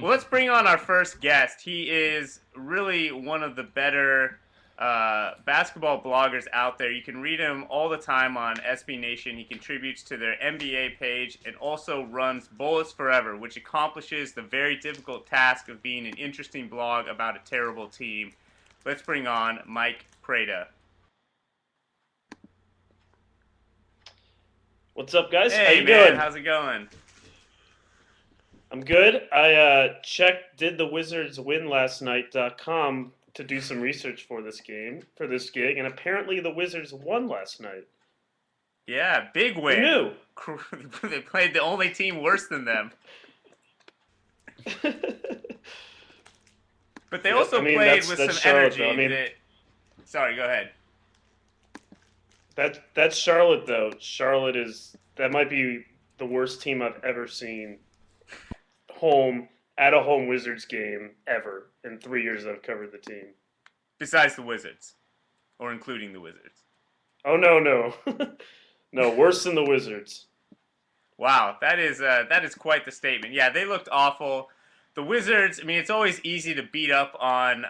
Well, let's bring on our first guest. He is really one of the better basketball bloggers out there. You can read him all the time on SB Nation. He contributes to their NBA page and also runs Bullets Forever, which accomplishes the very difficult task of being an interesting blog about a terrible team. Let's bring on Mike Prada. What's up, guys? Hey, How you man, doing? how's it going? I'm good. I checked did the Wizards win last night.com to do some research for this gig, and apparently the Wizards won last night. Yeah, big Who win. knew? They played the only team worse than them. But they also played with that's some Charlotte, energy. though. Sorry, go ahead. That's Charlotte, though. That might be the worst team I've ever seen home at a home Wizards game ever in 3 years I've covered the team. Besides the Wizards, or including the Wizards. Oh no, no, worse than the Wizards. Wow, that is quite the statement. Yeah, they looked awful. The Wizards. I mean, it's always easy to beat up on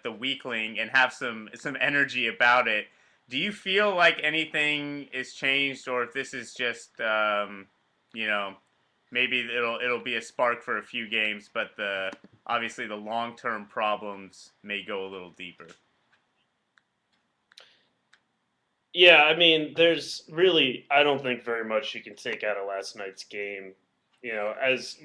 the weakling and have some energy about it. Do you feel like anything is changed, or if this is just you know, maybe it'll be a spark for a few games, but obviously the long term problems may go a little deeper. Yeah, I mean, I don't think very much you can take out of last night's game. As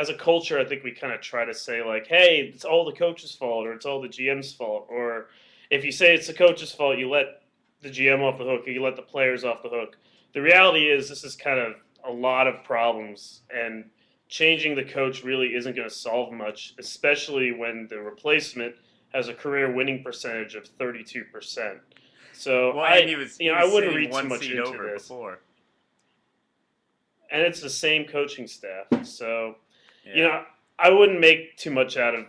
a culture, I think we kind of try to say like, hey, it's all the coach's fault or it's all the GM's fault. Or if you say it's the coach's fault, you let the GM off the hook or you let the players off the hook. The reality is this is kind of a lot of problems, and changing the coach really isn't going to solve much, especially when the replacement has a career winning percentage of 32%. So Well, and he I was wouldn't sitting read too one much seat into over this. before. And it's the same coaching staff. So, Yeah. I wouldn't make too much out of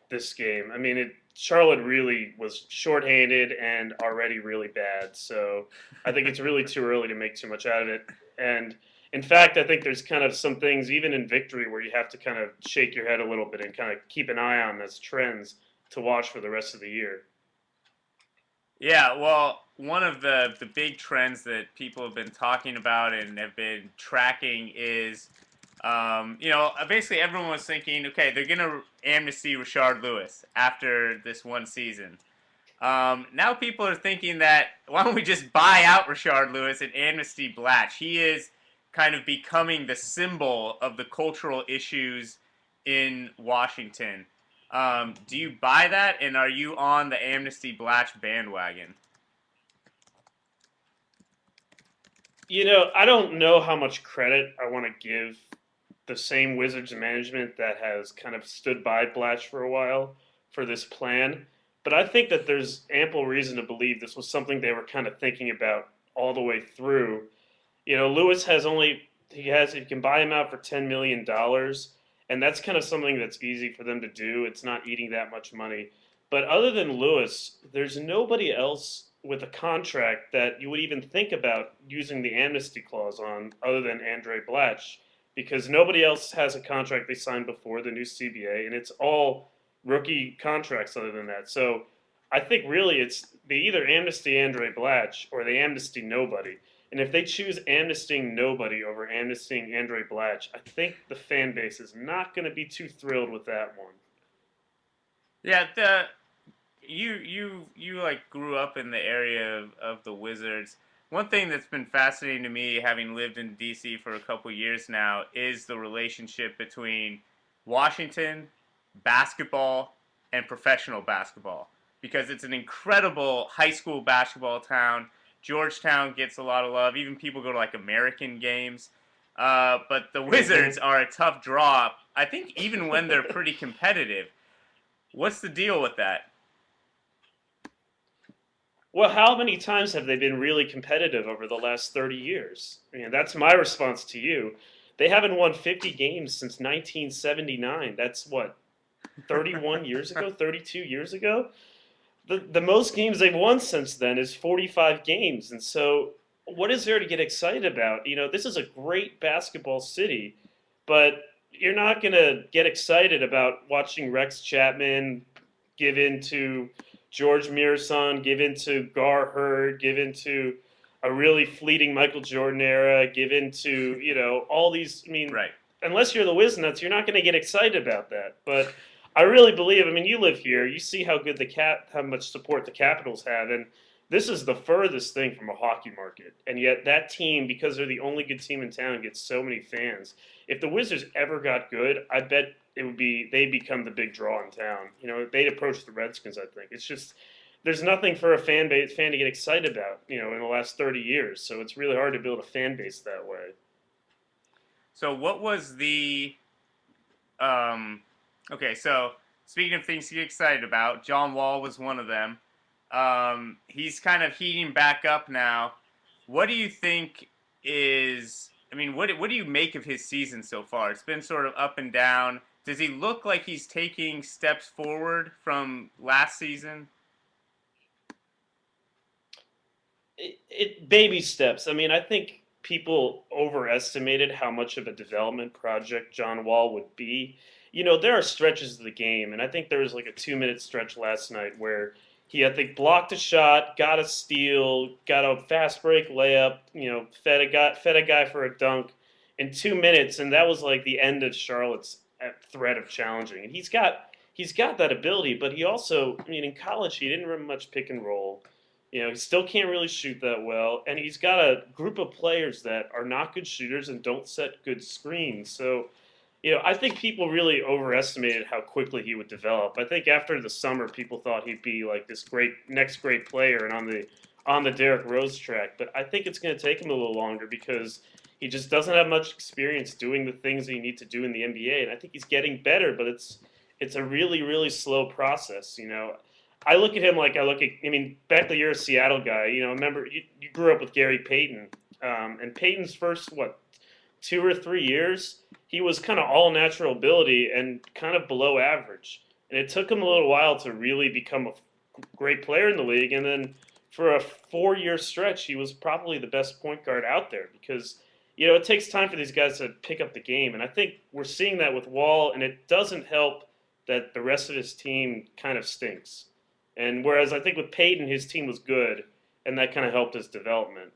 this game. I mean, Charlotte really was shorthanded and already really bad. So, I think it's really too early to make too much out of it. And in fact, I think there's kind of some things, even in victory, where you have to kind of shake your head a little bit and kind of keep an eye on as trends to watch for the rest of the year. Yeah, well, one of the big trends that people have been talking about and have been tracking is, basically everyone was thinking, okay, they're going to amnesty Rashard Lewis after this one season. Now people are thinking that, why don't we just buy out Rashard Lewis and amnesty Blatch? He is kind of becoming the symbol of the cultural issues in Washington. Do you buy that, and are you on the Amnesty Blatch bandwagon? I don't know how much credit I want to give the same Wizards management that has kind of stood by Blatch for a while for this plan. But I think that there's ample reason to believe this was something they were kind of thinking about all the way through. Lewis you can buy him out for $10 million, and that's kind of something that's easy for them to do. It's not eating that much money. But other than Lewis, there's nobody else with a contract that you would even think about using the amnesty clause on other than Andre Blatch, because nobody else has a contract they signed before the new CBA, and it's all rookie contracts other than that. So I think really they either amnesty Andre Blatch or they amnesty nobody. And if they choose amnestying nobody over amnestying Andre Blatch, I think the fan base is not going to be too thrilled with that one. Yeah, you like grew up in the area of the Wizards. One thing that's been fascinating to me, having lived in DC for a couple years now, is the relationship between Washington basketball and professional basketball, because it's an incredible high school basketball town. Georgetown gets a lot of love. Even people go to like American games. But the Wizards are a tough draw. I think even when they're pretty competitive. What's the deal with that? Well, how many times have they been really competitive over the last 30 years? I mean, that's my response to you. They haven't won 50 games since 1979. That's what, 31 years ago, 32 years ago? The most games they've won since then is 45 games. And so what is there to get excited about? This is a great basketball city, but you're not gonna get excited about watching Rex Chapman give in to George Mirasan, give in to Gar Hurd, give in to a really fleeting Michael Jordan era, give in to all these. I mean, Right. unless you're the Wisnuts, you're not going to get excited about that. But I really believe. I mean, you live here, you see how good how much support the Capitals have, and this is the furthest thing from a hockey market. And yet, that team, because they're the only good team in town, gets so many fans. If the Wizards ever got good, I bet it would be they become the big draw in town. They'd approach the Redskins. I think it's just there's nothing for a fan to get excited about. In the last 30 years, so it's really hard to build a fan base that way. So what was the um okay, so speaking of things to get excited about, John Wall was one of them. He's kind of heating back up now. What do you think is I mean, what do you make of his season so far? It's been sort of up and down. Does he look like he's taking steps forward from last season? It baby steps. I mean, I think people overestimated how much of a development project John Wall would be. There are stretches of the game, and I think there was like a 2 minute stretch last night where he, I think, blocked a shot, got a steal, got a fast break layup, fed a guy for a dunk in 2 minutes, and that was like the end of Charlotte's threat of challenging. And he's got that ability, but he also, I mean, in college he didn't run much pick and roll. He still can't really shoot that well, and he's got a group of players that are not good shooters and don't set good screens. So, I think people really overestimated how quickly he would develop. I think after the summer, people thought he'd be like this next great player and on the Derrick Rose track. But I think it's going to take him a little longer because he just doesn't have much experience doing the things that you need to do in the NBA. And I think he's getting better, but it's a really really slow process. I look at him like I mean, Beckley, you're a Seattle guy. Remember, you grew up with Gary Payton. And Payton's first, 2 or 3 years, he was kind of all natural ability and kind of below average. And it took him a little while to really become a great player in the league. And then for a 4 year stretch, he was probably the best point guard out there because, it takes time for these guys to pick up the game. And I think we're seeing that with Wall, and it doesn't help that the rest of his team kind of stinks. And whereas I think with Peyton, his team was good, and that kind of helped his development.